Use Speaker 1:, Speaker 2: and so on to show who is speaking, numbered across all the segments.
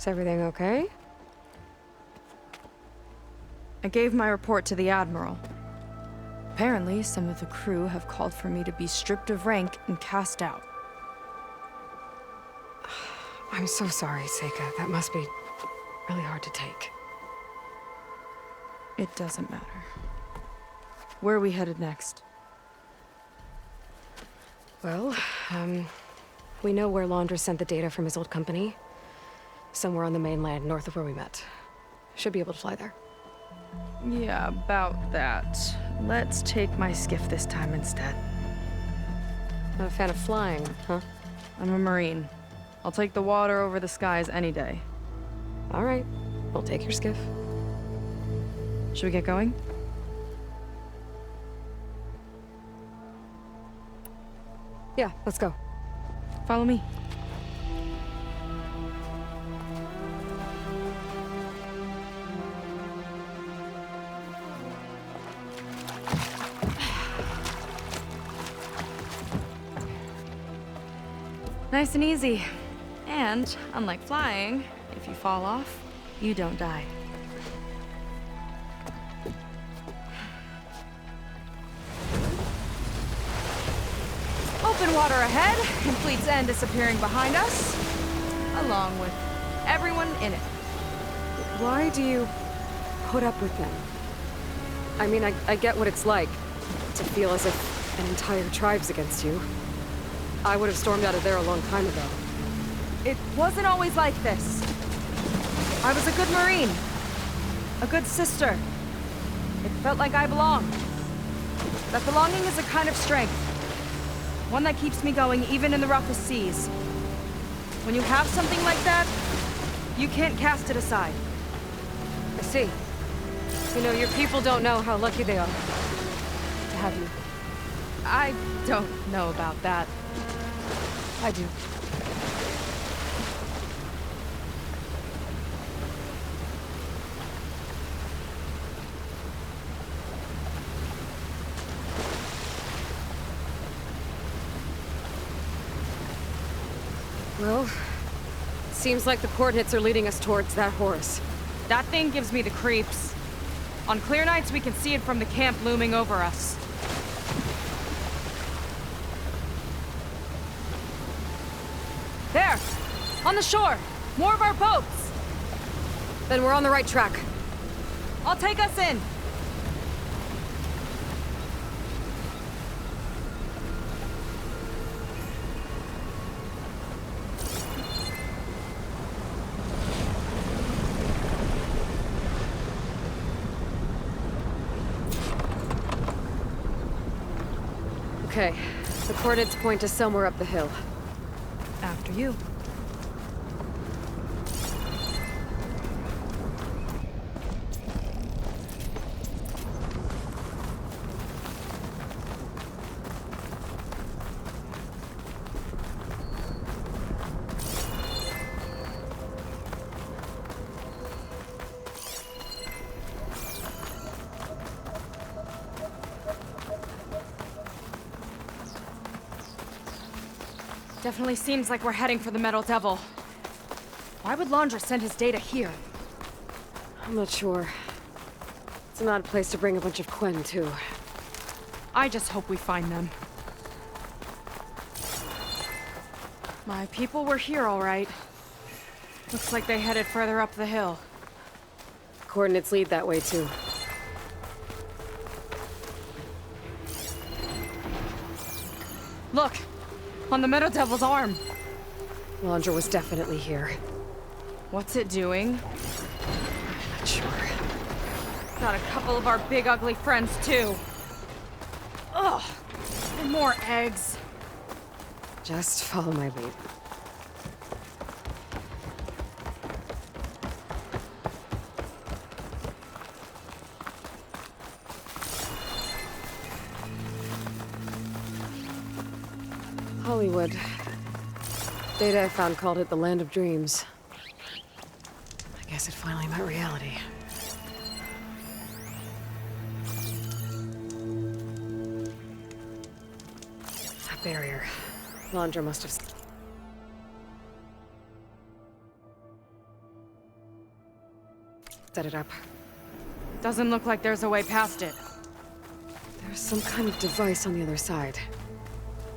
Speaker 1: Is everything okay?
Speaker 2: I gave my report to the Admiral. Apparently, some of the crew have called for me to be stripped of rank and cast out.
Speaker 1: I'm so sorry, Seyka. That must be really hard to take.
Speaker 2: It doesn't matter. Where are we headed next?
Speaker 1: Well, we know where Laundra sent the data from his old company. Somewhere on the mainland, north of where we met. Should be able to fly there.
Speaker 2: Yeah, about that. Let's take my skiff this time instead.
Speaker 1: Not a fan of flying, huh?
Speaker 2: I'm a Marine. I'll take the water over the skies any day.
Speaker 1: All right, we'll take your skiff.
Speaker 2: Should we get going?
Speaker 1: Yeah, let's go.
Speaker 2: Follow me. Nice and easy. And, unlike flying, if you fall off, you don't die. Open water ahead, and Fleet's End disappearing behind us, along with everyone in it.
Speaker 1: Why do you put up with them? I mean, I get what it's like to feel as if an entire tribe's against you. I would have stormed out of there a long time ago.
Speaker 2: It wasn't always like this. I was a good Marine. A good sister. It felt like I belonged. That belonging is a kind of strength. One that keeps me going even in the roughest seas. When you have something like that, you can't cast it aside.
Speaker 1: I see. You know, your people don't know how lucky they are to have you.
Speaker 2: I don't know about that.
Speaker 1: I do. Well, seems like the coordinates are leading us towards that Horus.
Speaker 2: That thing gives me the creeps. On clear nights, we can see it from the camp looming over us. There! On the shore! More of our boats!
Speaker 1: Then we're on the right track.
Speaker 2: I'll take us in!
Speaker 1: Okay, the coordinates point to somewhere up the hill.
Speaker 2: After you. Definitely seems like we're heading for the Metal Devil. Why would Laundra send his data here?
Speaker 1: I'm not sure. It's an odd place to bring a bunch of Quen, too.
Speaker 2: I just hope we find them. My people were here, all right. Looks like they headed further up the hill.
Speaker 1: Coordinates lead that way, too.
Speaker 2: Look! On the Metal Devil's arm.
Speaker 1: Laundra was definitely here.
Speaker 2: What's it doing?
Speaker 1: I'm not sure.
Speaker 2: Got a couple of our big ugly friends, too. Ugh! And more eggs.
Speaker 1: Just follow my lead. Hollywood. Data I found called it the Land of Dreams. I guess it finally met reality. That barrier. Laundra must have... set it up.
Speaker 2: Doesn't look like there's a way past it.
Speaker 1: There's some kind of device on the other side.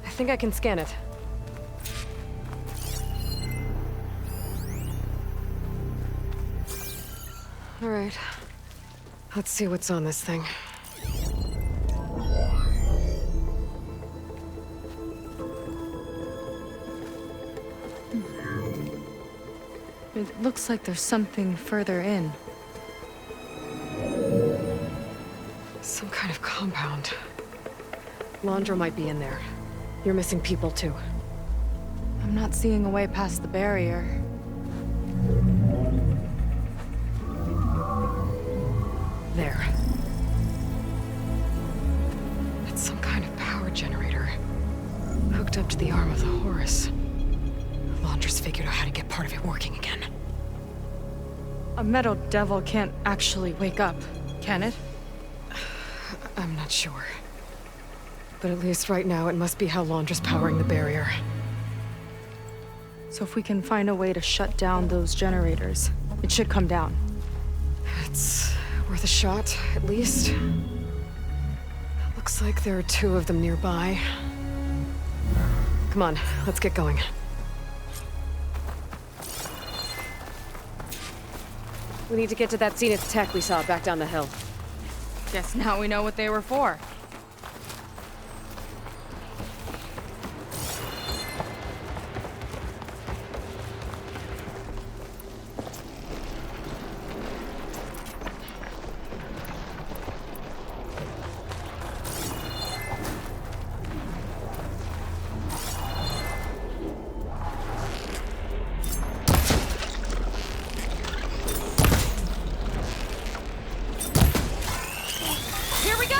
Speaker 1: I think I can scan it. All right. Let's see what's on this thing.
Speaker 2: It looks like there's something further in.
Speaker 1: Some kind of compound. Laundra might be in there. You're missing people too.
Speaker 2: I'm not seeing a way past the barrier.
Speaker 1: There. It's some kind of power generator. Hooked up to the arm of the Horus. Laundra's figured out how to get part of it working again.
Speaker 2: A metal devil can't actually wake up, can it?
Speaker 1: I'm not sure. But at least right now, it must be how Laundra's powering the barrier.
Speaker 2: So if we can find a way to shut down those generators, it should come down.
Speaker 1: It's worth a shot, at least. Looks like there are 2 of them nearby. Come on, let's get going. We need to get to that Zenith tech we saw back down the hill.
Speaker 2: Guess now we know what they were for. Here we go!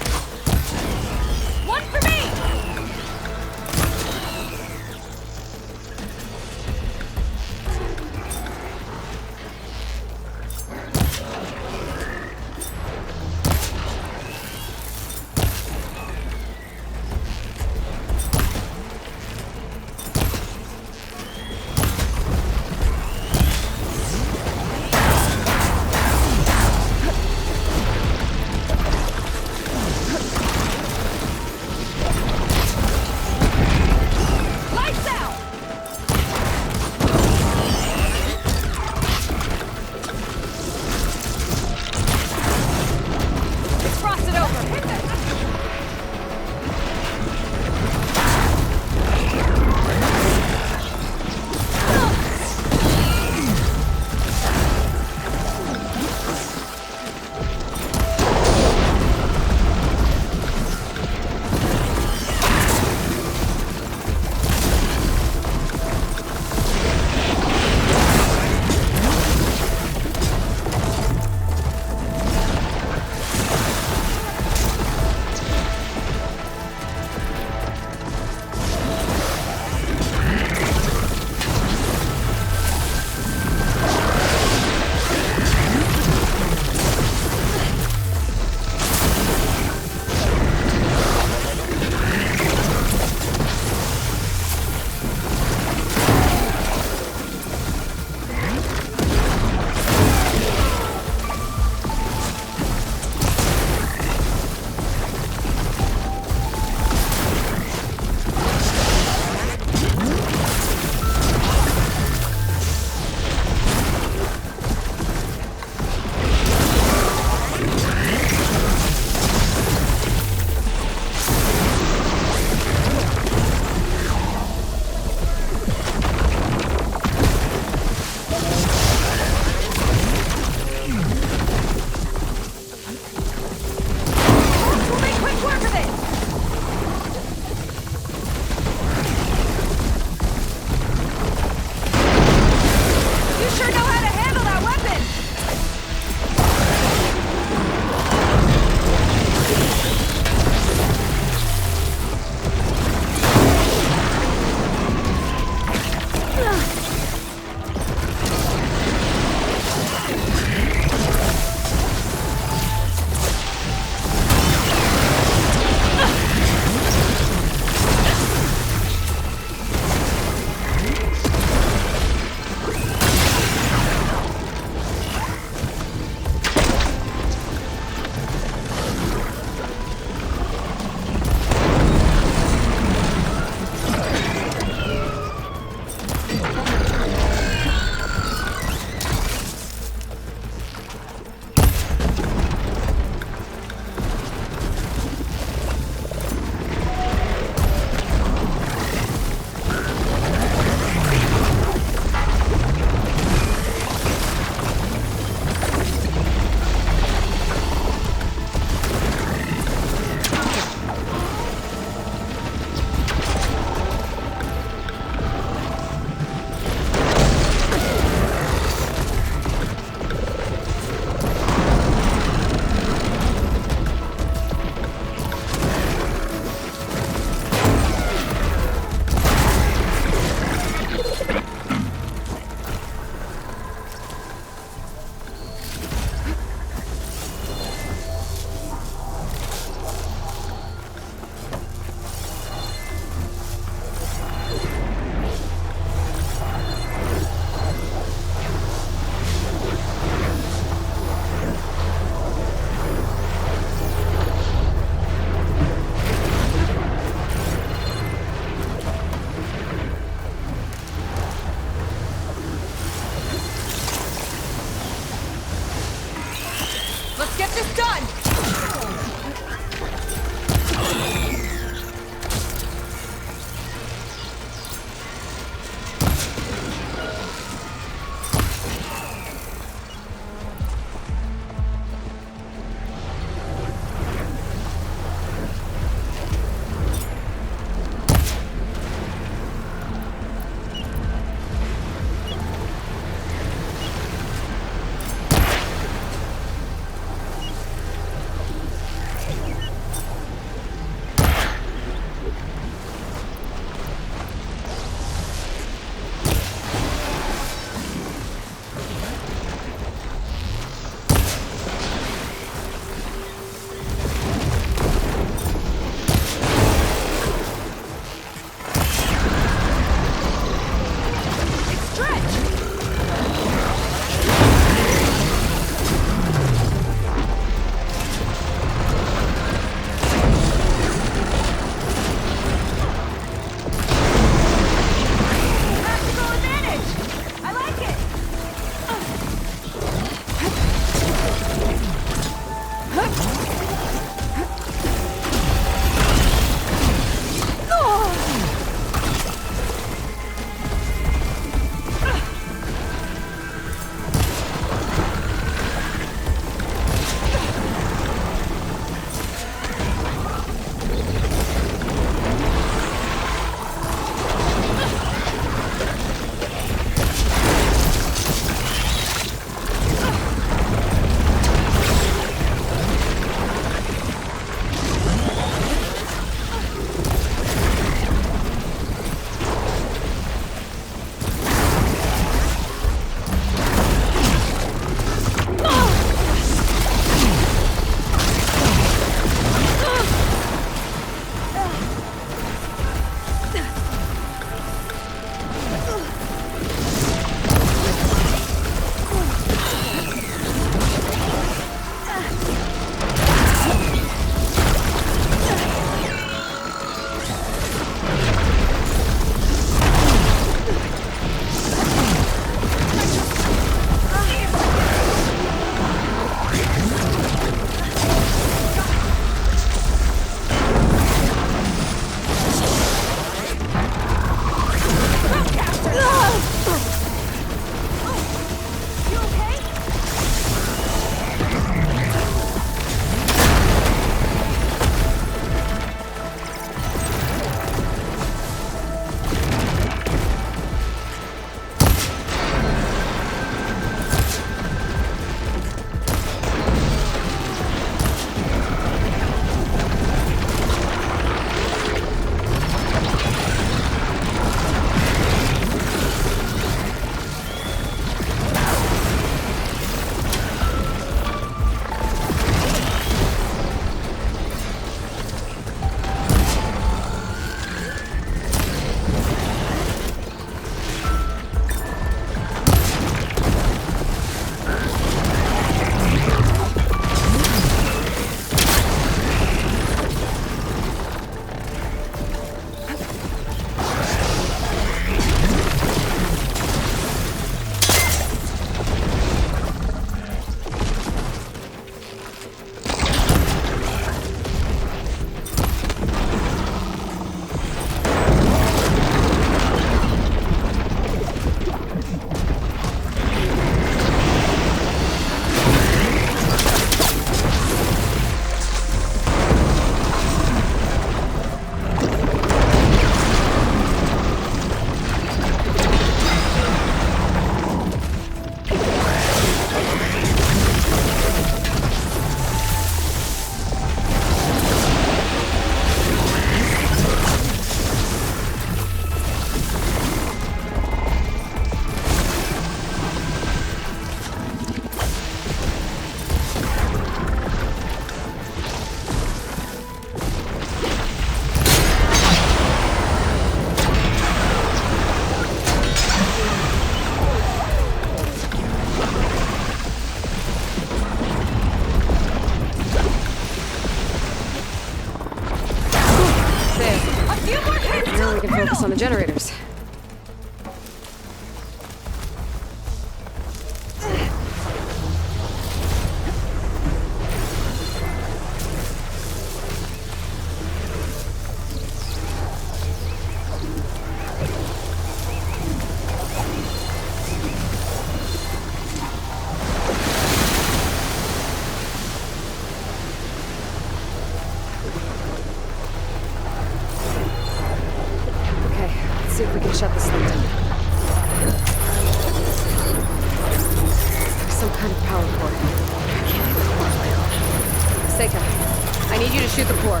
Speaker 1: shoot the core.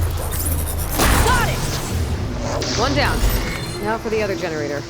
Speaker 2: Got it!
Speaker 1: One down. Now for the other generator.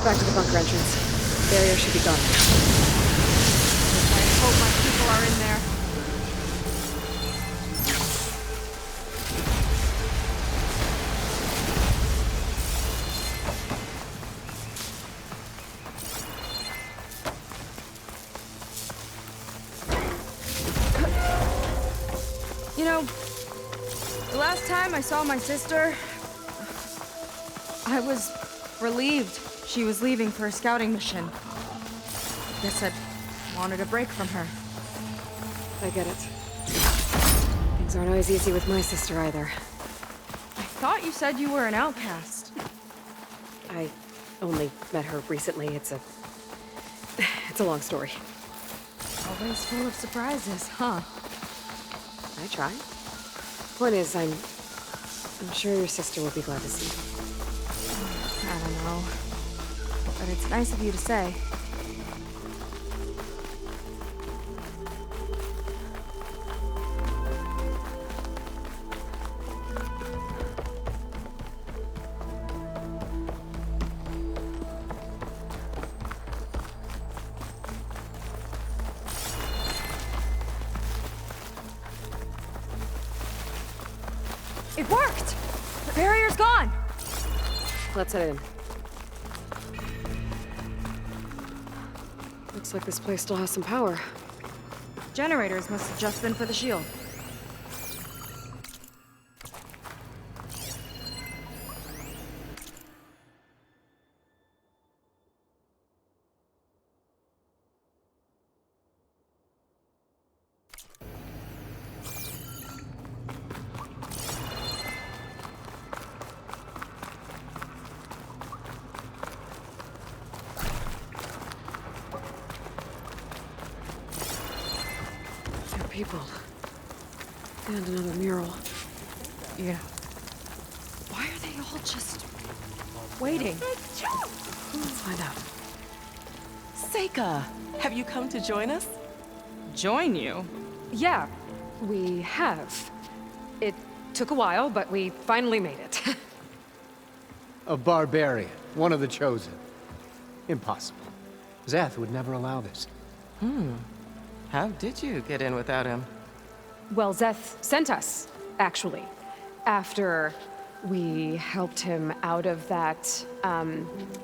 Speaker 1: Back to the bunker entrance. Barrier should be gone.
Speaker 2: I hope my people are in there. You know, the last time I saw my sister, I was relieved. She was leaving for a scouting mission. Guess I wanted a break from her.
Speaker 1: I get it. Things aren't always easy with my sister either.
Speaker 2: I thought you said you were an outcast.
Speaker 1: I only met her recently. It's a long story.
Speaker 2: Always full of surprises, huh?
Speaker 1: I try. Point is, I'm sure your sister will be glad to see you.
Speaker 2: I don't know. But it's nice of you to say. It worked! The barrier's gone!
Speaker 1: Let's head in. Looks like this place still has some power.
Speaker 2: Generators must have just been for the shield.
Speaker 1: People. And another mural.
Speaker 2: Yeah. Why are they all just waiting?
Speaker 1: Let's find out.
Speaker 3: Seyka, have you come to join us?
Speaker 2: Join you?
Speaker 1: Yeah, we have. It took a while, but we finally made it.
Speaker 4: A barbarian, one of the chosen. Impossible. Zeth would never allow this.
Speaker 3: How did you get in without him?
Speaker 1: Well, Zeth sent us, actually. After we helped him out of that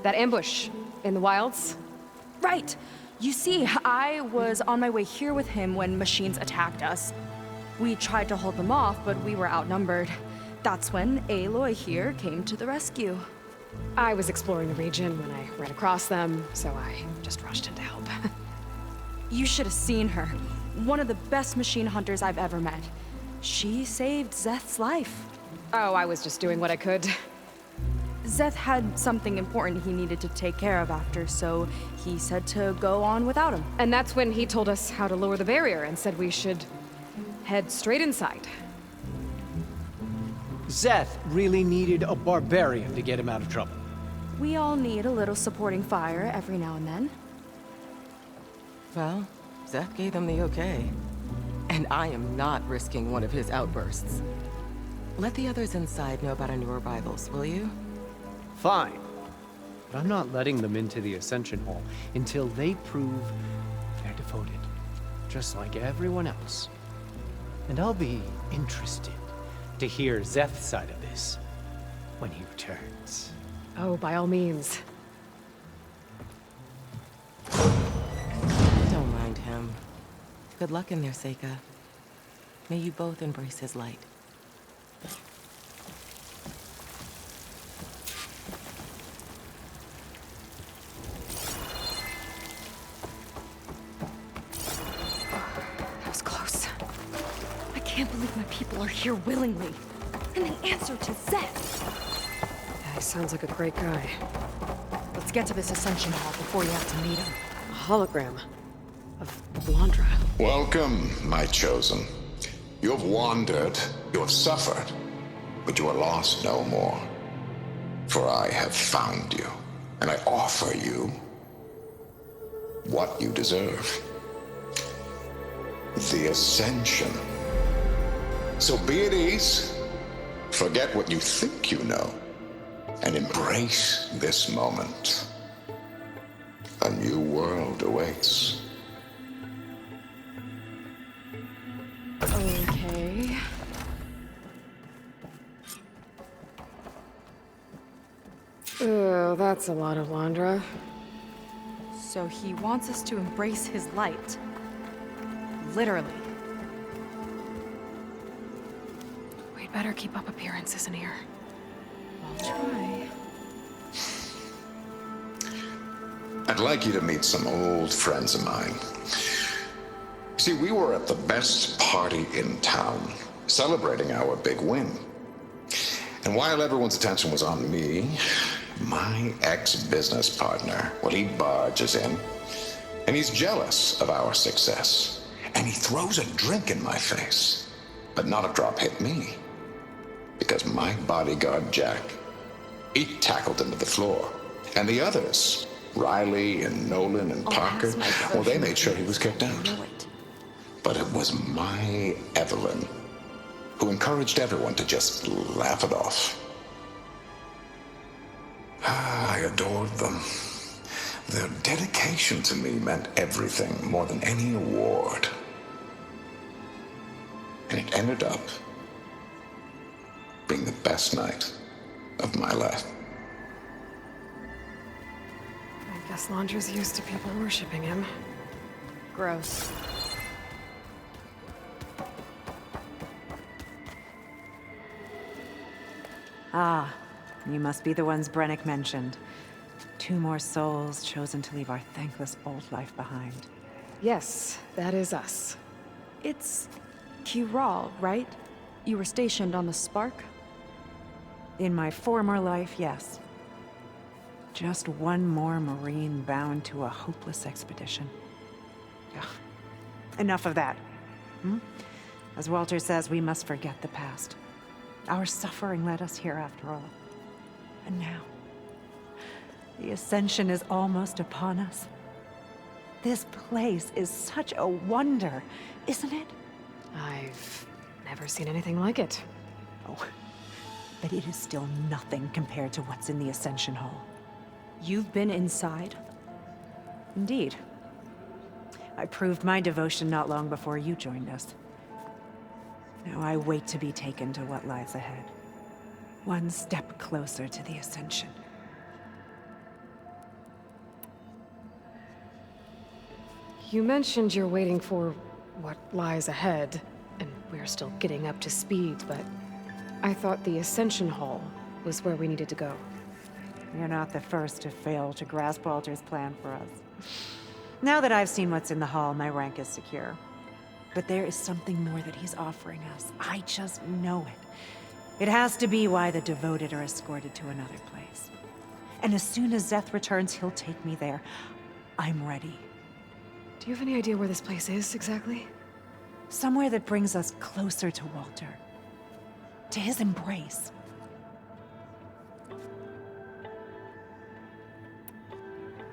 Speaker 1: ambush in the wilds.
Speaker 2: Right. You see, I was on my way here with him when machines attacked us. We tried to hold them off, but we were outnumbered. That's when Aloy here came to the rescue.
Speaker 1: I was exploring the region when I ran across them, so I just rushed in to help.
Speaker 2: You should have seen her. One of the best machine hunters I've ever met. She saved Zeth's life.
Speaker 1: Oh, I was just doing what I could.
Speaker 2: Zeth had something important he needed to take care of after, so he said to go on without him.
Speaker 1: And that's when he told us how to lower the barrier and said we should head straight inside.
Speaker 4: Zeth really needed a barbarian to get him out of trouble.
Speaker 2: We all need a little supporting fire every now and then.
Speaker 3: Well, Zeth gave them the okay. And I am not risking one of his outbursts. Let the others inside know about our new arrivals, will you?
Speaker 4: Fine. But I'm not letting them into the Ascension Hall until they prove they're devoted. Just like everyone else. And I'll be interested to hear Zeth's side of this when he returns.
Speaker 1: Oh, by all means.
Speaker 3: Don't mind him. Good luck in there, Seyka. May you both embrace his light.
Speaker 2: can't believe my people are here willingly. And they answer to Zeth.
Speaker 1: Yeah, he sounds like a great guy.
Speaker 2: Let's get to this ascension hall before you have to meet him.
Speaker 1: A hologram of Blandra.
Speaker 5: Welcome, my chosen. You have wandered, you have suffered, but you are lost no more. For I have found you, and I offer you what you deserve. The ascension. So be at ease, forget what you think you know, and embrace this moment. A new world awaits.
Speaker 1: Okay. Oh, that's a lot of Blandra.
Speaker 2: So he wants us to embrace his light. Literally.
Speaker 1: We'd better keep up appearances in here.
Speaker 2: I'll try.
Speaker 5: I'd like you to meet some old friends of mine. See, we were at the best party in town, celebrating our big win. And while everyone's attention was on me, my ex-business partner, well, he barges in, and he's jealous of our success. And he throws a drink in my face, but not a drop hit me. Because my bodyguard, Jack, he tackled him to the floor. And the others, Riley and Nolan and Parker, well, they made sure he was kicked out. But it was my Evelyn who encouraged everyone to just laugh it off. I adored them. Their dedication to me meant everything, more than any award. And it ended up being the best night of my life.
Speaker 1: I guess Blandra's used to people worshipping him.
Speaker 2: Gross. Ah, you must be the ones Brennick mentioned. 2 more souls chosen to leave our thankless old life behind.
Speaker 1: Yes, that is us.
Speaker 2: It's Kiral, right? You were stationed on the Spark? In my former life, yes. Just one more Marine bound to a hopeless expedition. Ugh. Enough of that. As Walter says, we must forget the past. Our suffering led us here after all. And now, the ascension is almost upon us. This place is such a wonder, isn't it?
Speaker 1: I've never seen anything like it.
Speaker 2: Oh, but it is still nothing compared to what's in the Ascension Hall. You've been inside? Indeed. I proved my devotion not long before you joined us. Now I wait to be taken to what lies ahead. One step closer to the Ascension.
Speaker 1: You mentioned you're waiting for what lies ahead, and we're still getting up to speed, but I thought the Ascension Hall was where we needed to go.
Speaker 2: You're not the first to fail to grasp Walter's plan for us. Now that I've seen what's in the hall, my rank is secure. But there is something more that he's offering us. I just know it. It has to be why the devoted are escorted to another place. And as soon as Zeth returns, he'll take me there. I'm ready.
Speaker 1: Do you have any idea where this place is, exactly?
Speaker 2: Somewhere that brings us closer to Walter. To his embrace.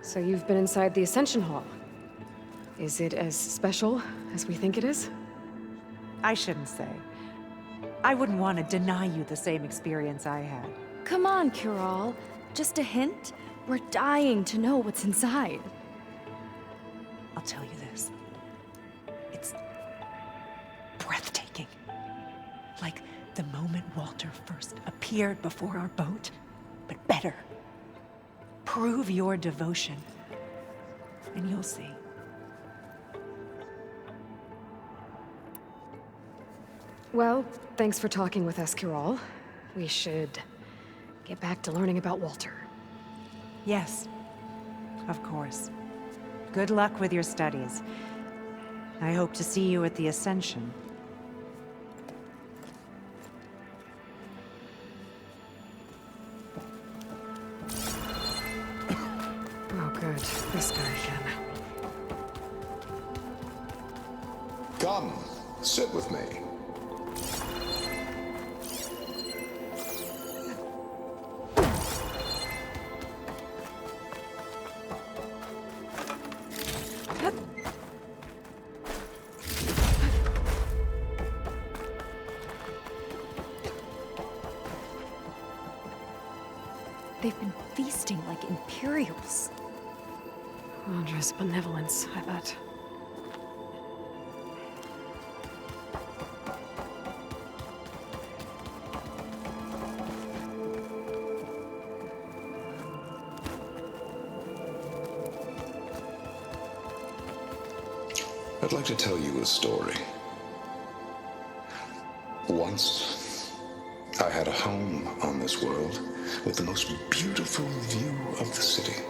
Speaker 1: So you've been inside the Ascension Hall. Is it as special as we think it is?
Speaker 2: I shouldn't say. I wouldn't want to deny you the same experience I had.
Speaker 6: Come on, Kiral. Just a hint? We're dying to know what's inside.
Speaker 2: I'll tell you this. It's breathtaking. Like the moment Walter first appeared before our boat, but better. Prove your devotion, and you'll see.
Speaker 1: Well, thanks for talking with us, Kiral. We should get back to learning about Walter.
Speaker 2: Yes, of course. Good luck with your studies. I hope to see you at the Ascension.
Speaker 5: Come, sit with me.
Speaker 6: They've been feasting like Imperials.
Speaker 1: Londra's benevolence, I bet.
Speaker 5: I'd like to tell you a story. Once, I had a home on this world with the most beautiful view of the city.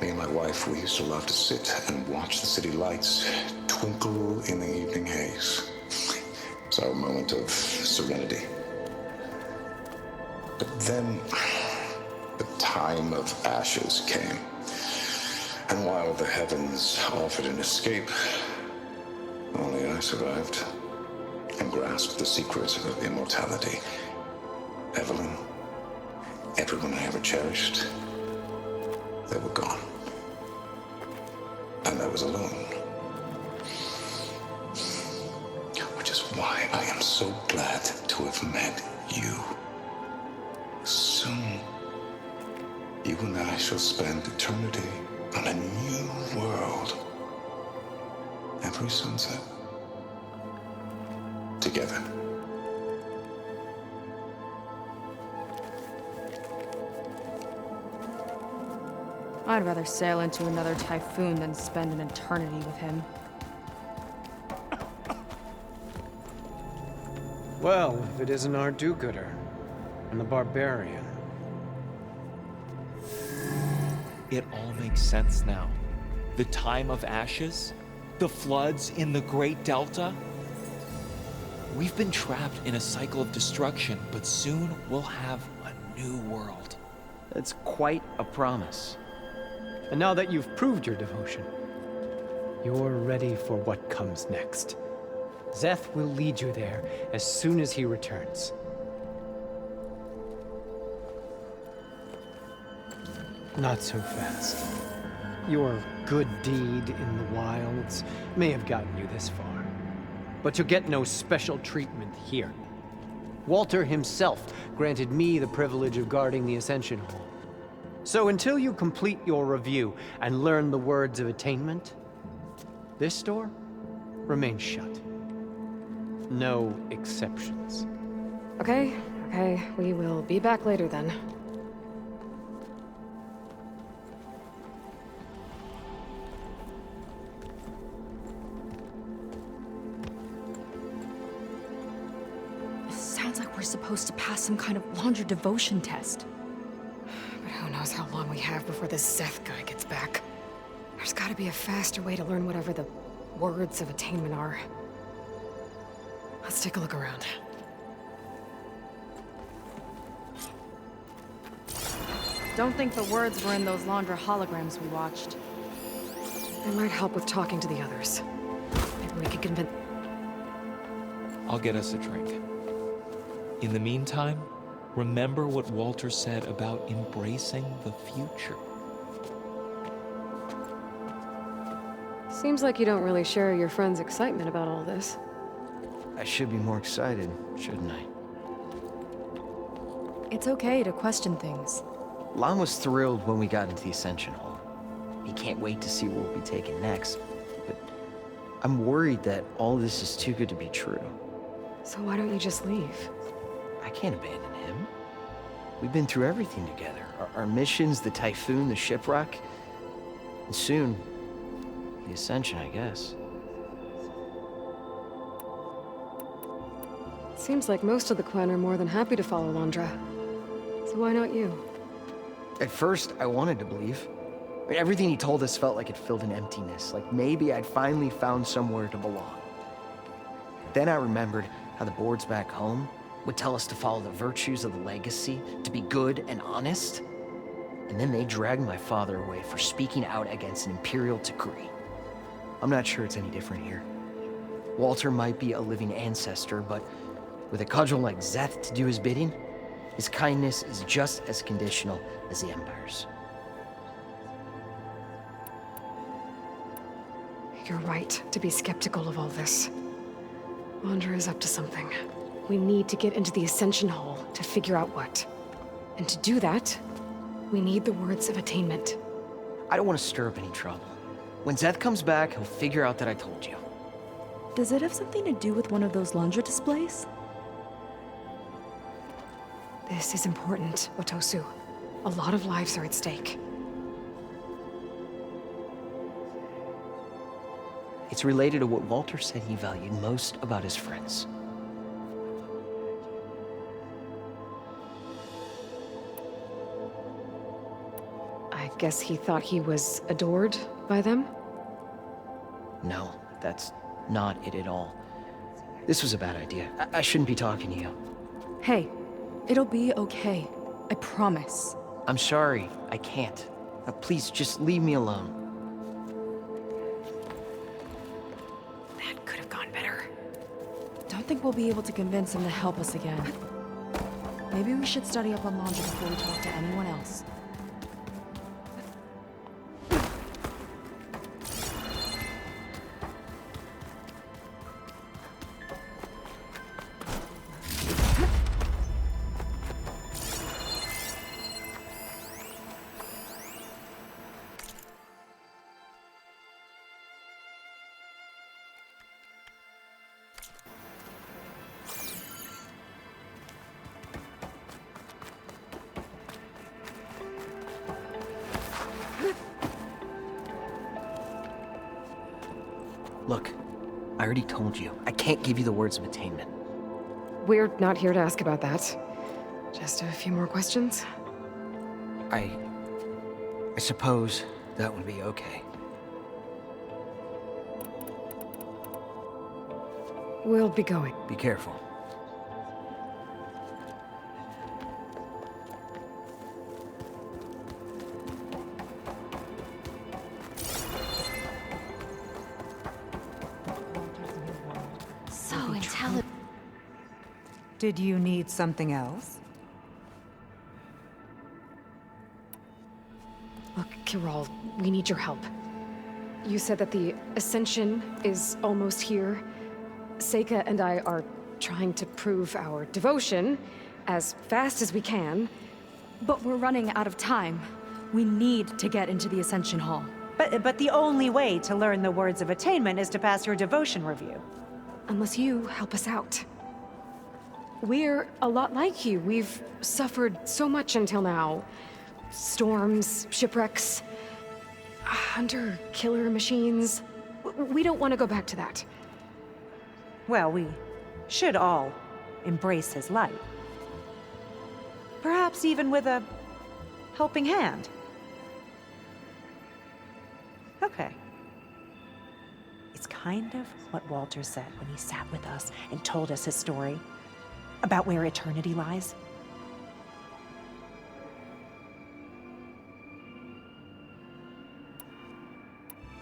Speaker 5: Me and my wife, we used to love to sit and watch the city lights twinkle in the evening haze. It's our moment of serenity. But then, the time of ashes came. And while the heavens offered an escape, only I survived and grasped the secret of immortality. Evelyn, everyone I ever cherished, they were gone. And I was alone. Which is why I am so glad to have met you. Soon, you and I shall spend eternity on a new world. Every sunset. Together.
Speaker 2: I'd rather sail into another typhoon than spend an eternity with him.
Speaker 4: Well, if it isn't our do-gooder and the barbarian.
Speaker 7: It all makes sense now. The time of ashes, the floods in the Great Delta. We've been trapped in a cycle of destruction, but soon we'll have a new world.
Speaker 8: That's quite a promise.
Speaker 4: And now that you've proved your devotion, you're ready for what comes next. Zeth will lead you there as soon as he returns. Not so fast. Your good deed in the wilds may have gotten you this far, but you'll get no special treatment here. Walter himself granted me the privilege of guarding the Ascension Hall. So until you complete your review and learn the words of attainment, this door remains shut. No exceptions.
Speaker 1: Okay, we will be back later then.
Speaker 6: It sounds like we're supposed to pass some kind of Laundra devotion test.
Speaker 1: But who knows how long we have before this Zeth guy gets back. There's gotta be a faster way to learn whatever the words of attainment are. Let's take a look around.
Speaker 2: Don't think the words were in those Laundra holograms we watched.
Speaker 1: It might help with talking to the others. Maybe we could convince...
Speaker 7: I'll get us a drink. In the meantime, remember what Walter said about embracing the future.
Speaker 1: Seems like you don't really share your friend's excitement about all this.
Speaker 8: I should be more excited, shouldn't I?
Speaker 6: It's okay to question things.
Speaker 8: Lon was thrilled when we got into the Ascension Hall. He can't wait to see what we'll be taking next. But I'm worried that all this is too good to be true.
Speaker 1: So why don't you just leave?
Speaker 8: I can't abandon him. We've been through everything together. Our missions, the Typhoon, the shipwreck. And soon, the Ascension, I guess.
Speaker 1: Seems like most of the Quen are more than happy to follow Laundra. So why not you?
Speaker 8: At first, I wanted to believe. I mean, everything he told us felt like it filled an emptiness, like maybe I'd finally found somewhere to belong. Then I remembered how the boards back home would tell us to follow the virtues of the legacy, to be good and honest. And then they dragged my father away for speaking out against an imperial decree. I'm not sure it's any different here. Walter might be a living ancestor, but with a cudgel like Zeth to do his bidding, his kindness is just as conditional as the Empire's.
Speaker 1: You're right to be skeptical of all this. Wander is up to something. We need to get into the Ascension Hall to figure out what. And to do that, we need the words of attainment.
Speaker 8: I don't want to stir up any trouble. When Zeth comes back, he'll figure out that I told you.
Speaker 6: Does it have something to do with one of those laundry displays?
Speaker 1: This is important, Otosu. A lot of lives are at stake.
Speaker 8: It's related to what Walter said he valued most about his friends.
Speaker 1: I guess he thought he was adored by them?
Speaker 8: No, that's not it at all. This was a bad idea. I shouldn't be talking to you.
Speaker 6: Hey, it'll be okay. I promise.
Speaker 8: I'm sorry, I can't. Now, please, just leave me alone.
Speaker 1: That could have gone better.
Speaker 6: Don't think we'll be able to convince him to help us again. Maybe we should study up on laundry before we talk to anyone else.
Speaker 8: Look, I already told you. I can't give you the words of attainment.
Speaker 1: We're not here to ask about that. Just a few more questions.
Speaker 8: I suppose that would be okay.
Speaker 1: We'll be going.
Speaker 8: Be careful.
Speaker 6: So intelligent.
Speaker 9: Did you need something else?
Speaker 1: Look, Kiral, we need your help. You said that the Ascension is almost here. Seyka and I are trying to prove our devotion as fast as we can.
Speaker 6: But we're running out of time. We need to get into the Ascension Hall.
Speaker 9: But the only way to learn the words of attainment is to pass your devotion review.
Speaker 1: Unless you help us out. We're a lot like you. We've suffered so much until now. Storms, shipwrecks, hunter-killer machines. We don't want to go back to that.
Speaker 9: Well, we should all embrace his light. Perhaps even with a helping hand. Okay. It's kind of what Walter said when he sat with us and told us his story about where eternity lies.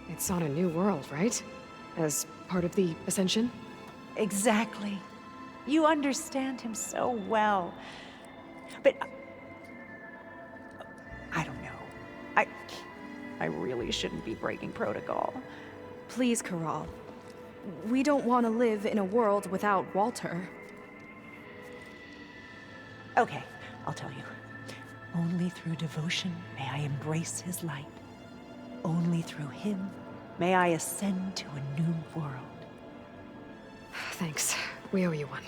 Speaker 1: It's on a new world, right? As part of the Ascension?
Speaker 9: Exactly. You understand him so well. But I don't know. I really shouldn't be breaking protocol.
Speaker 6: Please, Kiral. We don't want to live in a world without Walter.
Speaker 9: Okay, I'll tell you. Only through devotion may I embrace his light. Only through him may I ascend to a new world.
Speaker 1: Thanks. We owe you one.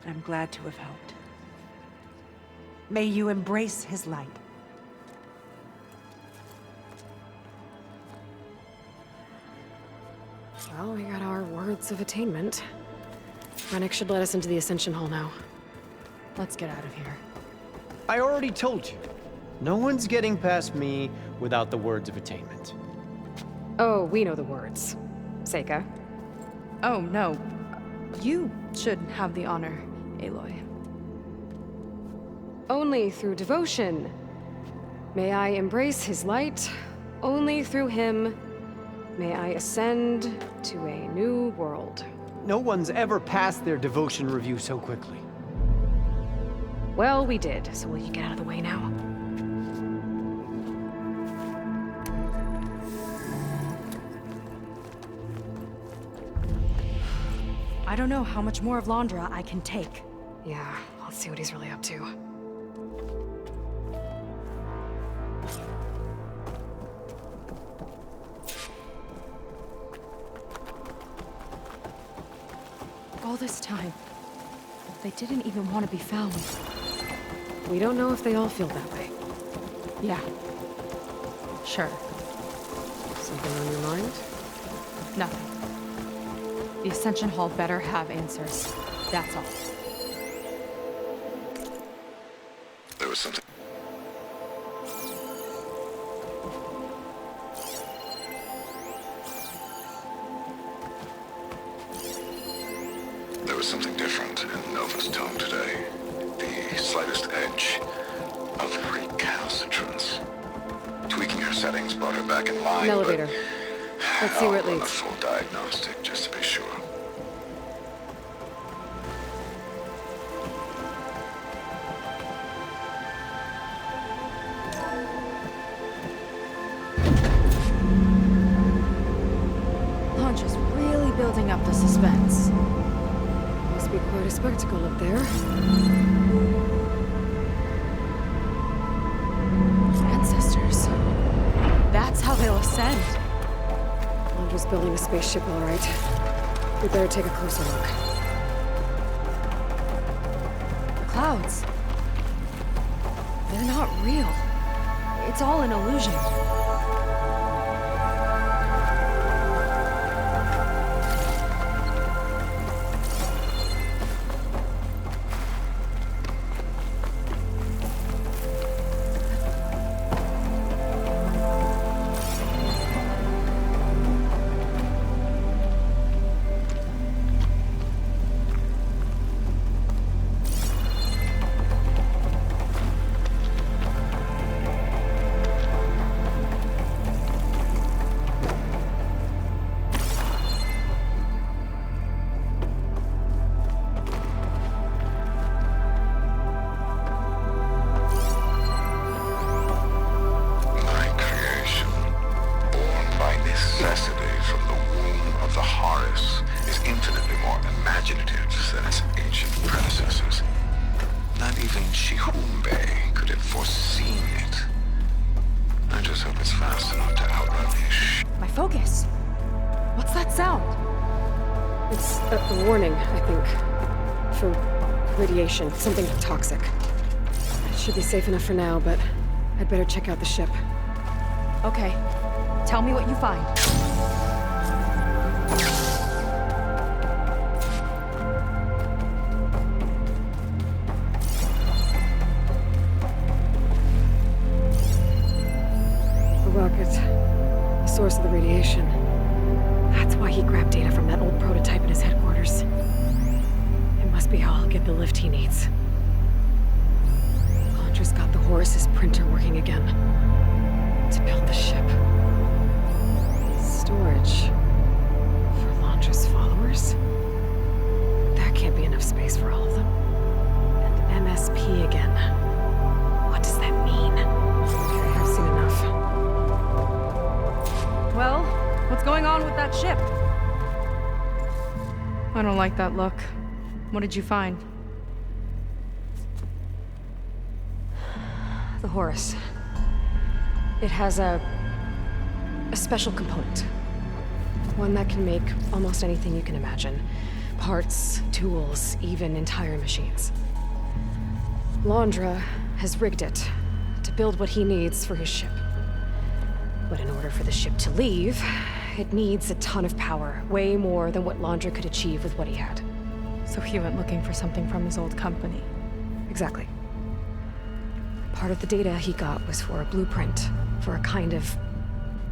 Speaker 9: I'm glad to have helped. May you embrace his light.
Speaker 1: Well, we got our words of attainment. Rennick should let us into the Ascension Hall now.
Speaker 6: Let's get out of here.
Speaker 4: I already told you. No one's getting past me without the words of attainment.
Speaker 1: Oh, we know the words. Seyka.
Speaker 6: Oh, no. You should have the honor, Aloy.
Speaker 1: Only through devotion may I embrace his light. Only through him may I ascend to a new world.
Speaker 4: No one's ever passed their devotion review so quickly.
Speaker 1: Well, we did, so will you get out of the way now?
Speaker 6: I don't know how much more of Londra I can take.
Speaker 1: Yeah, let's see what he's really up to.
Speaker 6: All this time, they didn't even want to be found.
Speaker 1: We don't know if they all feel that way.
Speaker 6: Yeah. Sure.
Speaker 1: Something on your mind?
Speaker 6: Nothing. The Ascension Hall better have answers. That's all.
Speaker 5: There was something. There was something different in Nova's tone today. The slightest edge of recalcitrance. Tweaking her settings brought her back in line.
Speaker 1: An elevator. Let's see where it
Speaker 5: I'll run
Speaker 1: leads.
Speaker 5: a full diagnostic just to be sure.
Speaker 6: Londra's really building up the suspense.
Speaker 1: Must be quite a spectacle up there.
Speaker 6: Ancestors. That's how they'll ascend.
Speaker 1: Londra's building a spaceship, all right. We better take a closer look.
Speaker 6: The clouds. They're not real. It's all an illusion. Focus. What's that sound?
Speaker 1: It's a warning, I think. For radiation, something toxic. It should be safe enough for now, but I'd better check out the ship.
Speaker 6: Okay. Tell me what you find.
Speaker 1: A rocket. The source of the radiation. That's why he grabbed data from that old prototype in his headquarters. It must be how I'll get the lift he needs. Londra's got the Horus's printer working again. To build the ship. Storage. For Londra's followers? That can't be enough space for all of them. And MSP again. What does that mean? I've seen enough.
Speaker 6: Well, what's going on with that ship? I don't like that look. What did you find?
Speaker 1: The Horus. It has a special component. One that can make almost anything you can imagine. Parts, tools, even entire machines. Londra has rigged it to build what he needs for his ship. But in order for the ship to leave, it needs a ton of power, way more than what Londra could achieve with what he had.
Speaker 6: So he went looking for something from his old company.
Speaker 1: Exactly. Part of the data he got was for a blueprint, for a kind of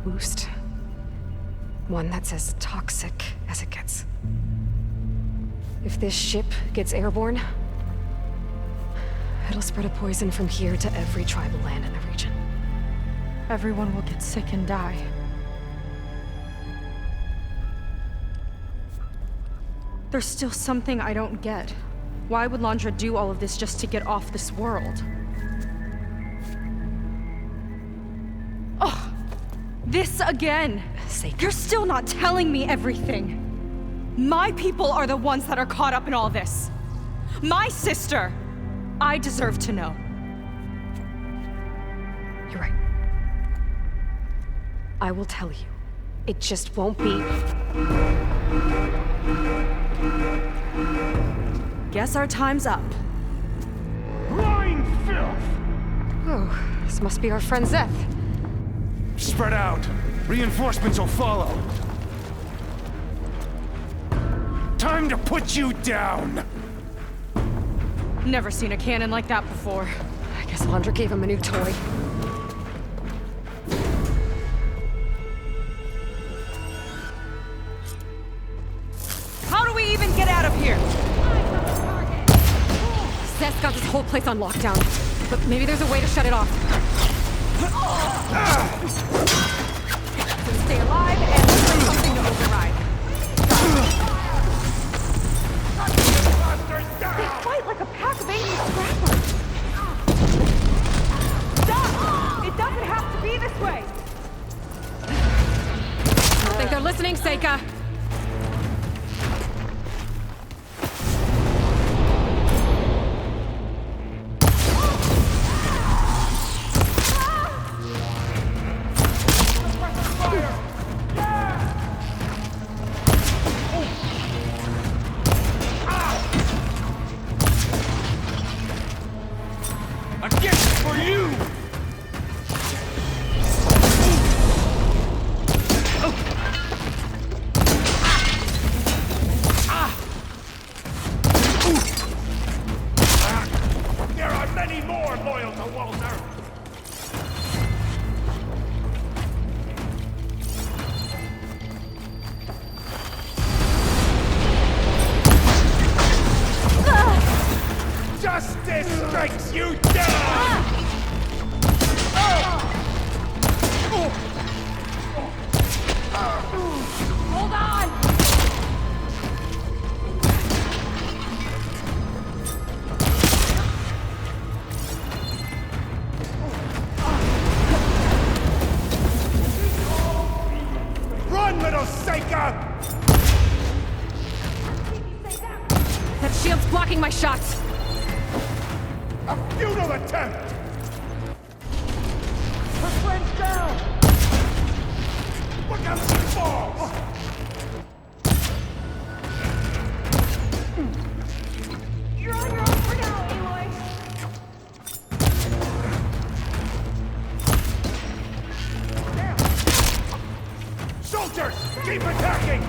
Speaker 1: boost. One that's as toxic as it gets. If this ship gets airborne, it'll spread a poison from here to every tribal land in the region.
Speaker 6: Everyone will get sick and die.
Speaker 2: There's still something I don't get. Why would Landra do all of this just to get off this world? Oh, this again!
Speaker 1: Seyka.
Speaker 2: You're still not telling me everything. My people are the ones that are caught up in all this. My sister! I deserve to know.
Speaker 1: You're right. I will tell you. It just won't be...
Speaker 2: Guess our time's up.
Speaker 10: Lying filth!
Speaker 1: Oh, this must be our friend Zeth.
Speaker 10: Spread out. Reinforcements will follow. Time to put you down!
Speaker 2: Never seen a cannon like that before.
Speaker 1: I guess Landra gave him a new toy.
Speaker 2: How do we even get out of here?
Speaker 1: Zeth's got this whole place on lockdown, but maybe there's a way to shut it off.
Speaker 2: So stay alive and look for something to override. They fight like a pack of angry scrappers. Stop! It doesn't have to be this way.
Speaker 1: I think they're listening, Seyka. That shield's blocking my shots!
Speaker 10: A futile attempt! Her friend's down! Look out she falls!
Speaker 2: You're on your own for now, Aloy.
Speaker 10: Soldiers, keep attacking!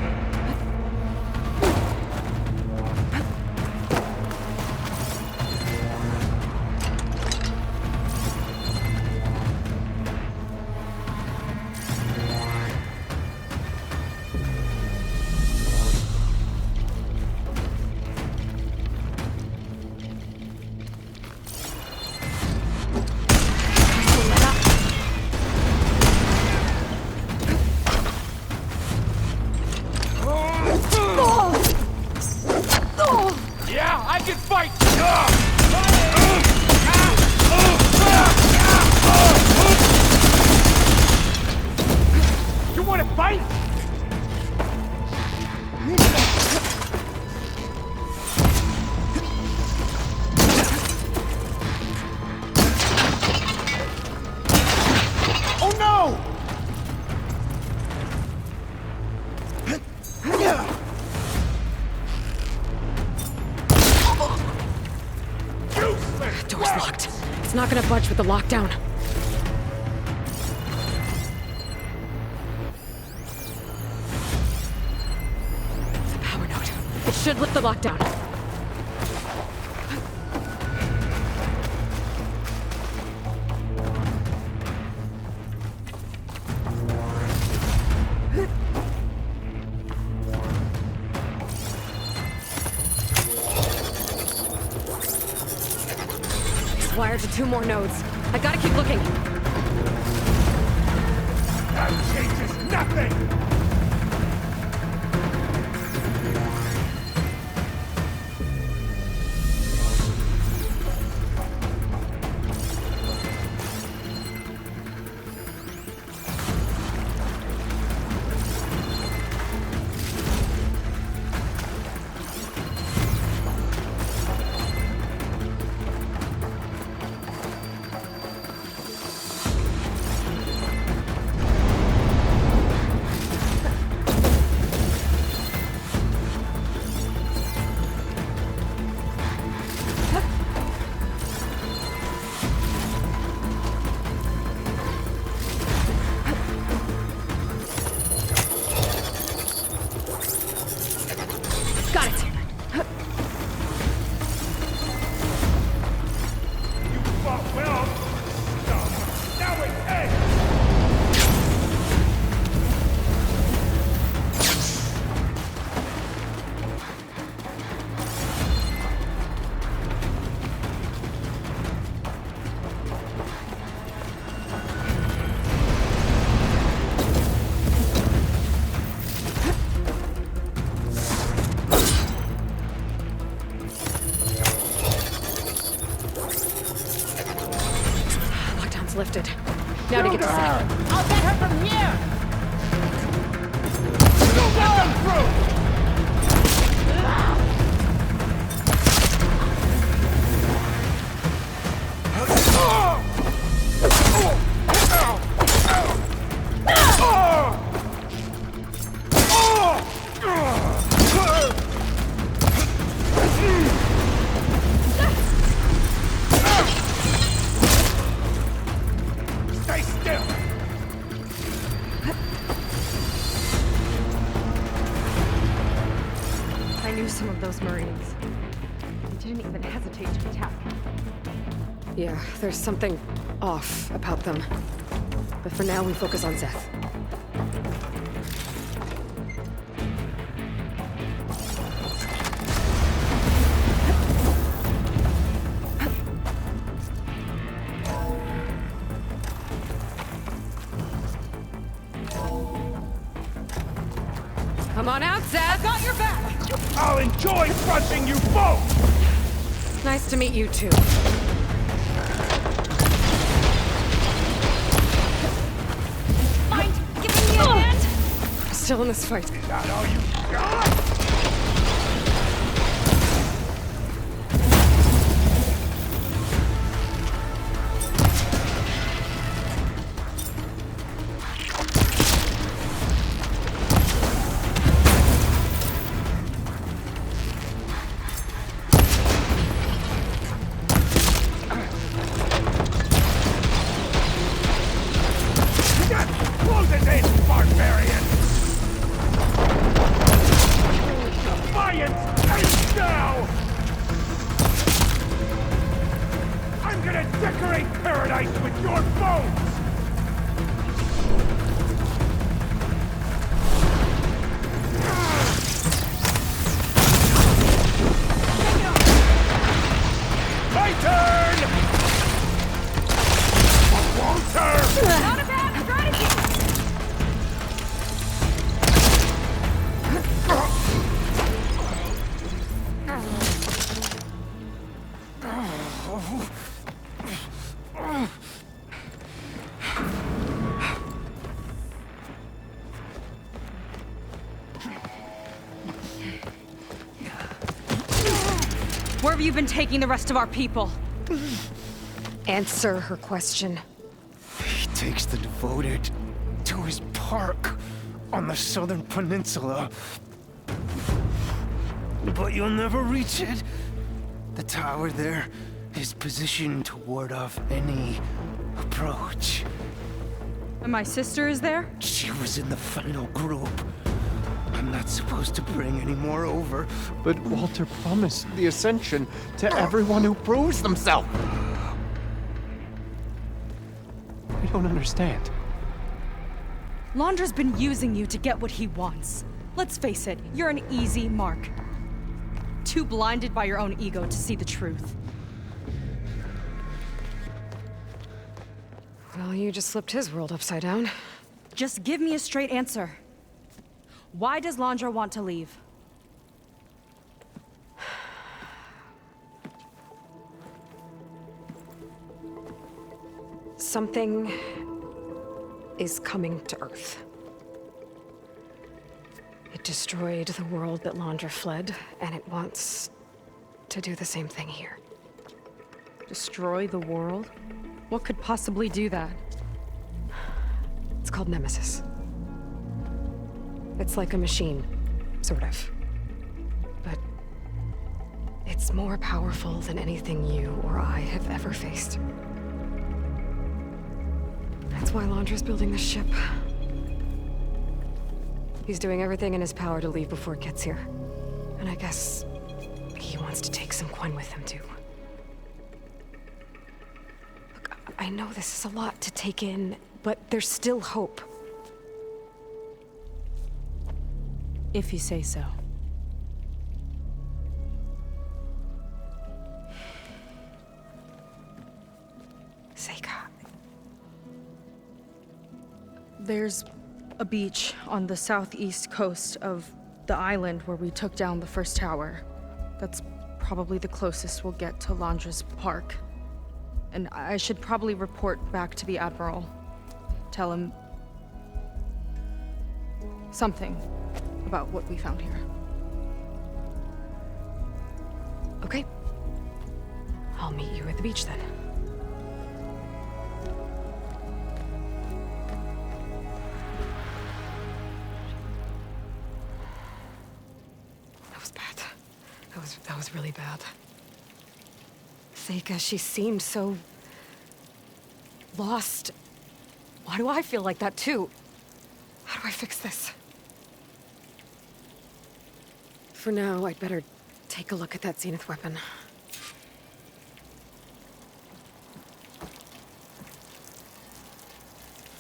Speaker 11: Yeah, I can fight! You want to fight?
Speaker 10: Oh no!
Speaker 1: Door's locked. It's not gonna budge with the lockdown. The power node. It should lift the lockdown. It's wired to 2 more nodes. I gotta keep looking.
Speaker 10: That changes nothing!
Speaker 1: Now to get to Seyka.
Speaker 2: I'll get her from here!
Speaker 10: Going through! Stay still!
Speaker 2: I knew some of those Marines. They didn't even hesitate to attack.
Speaker 1: Yeah, there's something off about them. But for now, we focus on Zeth. Come on out, Zeth!
Speaker 2: Got your back!
Speaker 10: I'll enjoy crushing you both!
Speaker 1: Nice to meet you too.
Speaker 2: Mind giving me a hand?
Speaker 1: Still in this fight.
Speaker 10: Is that all you got? Close it in, barbarian! Defiance ends now! I'm gonna decorate paradise with your bones! My turn! Walter!
Speaker 2: Not a bad strategy! Where have you been taking the rest of our people?
Speaker 1: Answer her question.
Speaker 10: He takes the devoted to his park on the southern peninsula. But you'll never reach it. The tower there is positioned to ward off any approach.
Speaker 2: And my sister is there?
Speaker 10: She was in the final group. I'm not supposed to bring any more over.
Speaker 4: But Walter promised the ascension to everyone who proves themselves. I don't understand.
Speaker 2: Londra's been using you to get what he wants. Let's face it, you're an easy mark. Too blinded by your own ego to see the truth.
Speaker 1: Well, you just flipped his world upside down.
Speaker 2: Just give me a straight answer. Why does Londra want to leave?
Speaker 1: Something is coming to Earth. It destroyed the world that Londra fled, and it wants to do the same thing here.
Speaker 2: Destroy the world? What could possibly do that?
Speaker 1: It's called Nemesis. It's like a machine, sort of. But it's more powerful than anything you or I have ever faced. That's why Londra's building this ship. He's doing everything in his power to leave before it gets here. And I guess he wants to take some Quen with him, too. Look, I know this is a lot to take in, but there's still hope.
Speaker 2: If you say so.
Speaker 1: Seyka.
Speaker 2: There's a beach on the southeast coast of the island where we took down the first tower. That's probably the closest we'll get to Londra's park. And I should probably report back to the Admiral. tell him something about what we found here.
Speaker 1: Okay. I'll meet you at the beach then. That was bad. That was really bad. Seyka, she seemed so lost. Why do I feel like that too? How do I fix this? For now, I'd better take a look at that Zenith weapon.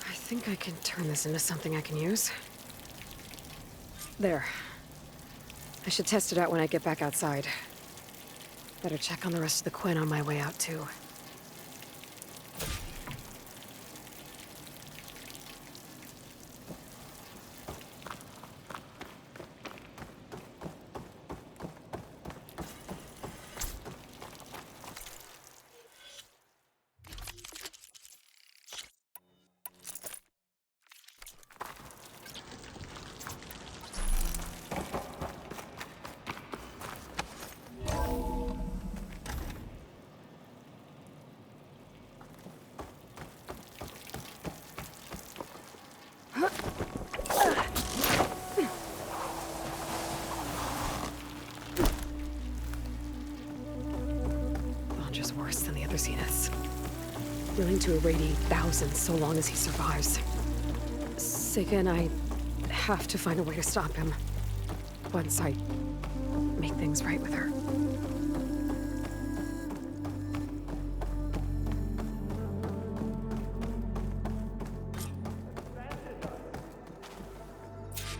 Speaker 1: I think I can turn this into something I can use. There. I should test it out when I get back outside. Better check on the rest of the Quen on my way out, too. Worse than the other Zeniths. Willing to irradiate thousands so long as he survives. Seyka and I have to find a way to stop him. Once I make things right with her.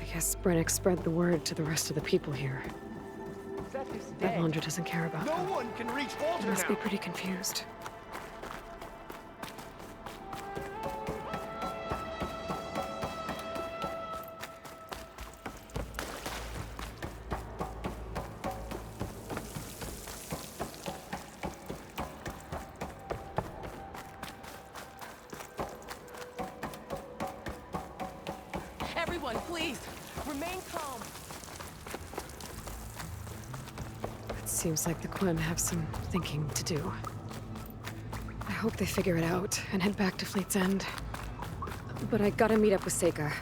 Speaker 1: I guess Brennick spread the word to the rest of the people here. That Laundra doesn't care about them.
Speaker 10: No one can reach Walter
Speaker 1: He must be
Speaker 10: now.
Speaker 1: pretty confused.
Speaker 3: Everyone, please, remain calm.
Speaker 1: Seems like the Quen have some thinking to do. I hope they figure it out and head back to Fleet's End. But I gotta meet up with Seyka.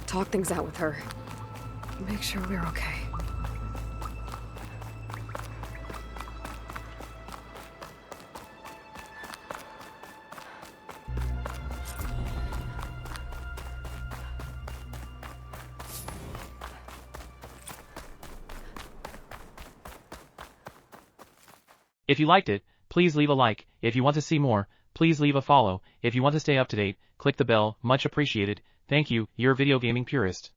Speaker 1: Talk things out with her. Make sure we're okay.
Speaker 11: If you liked it, please leave a like. If you want to see more, please leave a follow. If you want to stay up to date, click the bell. Much appreciated. Thank you, your video gaming purist.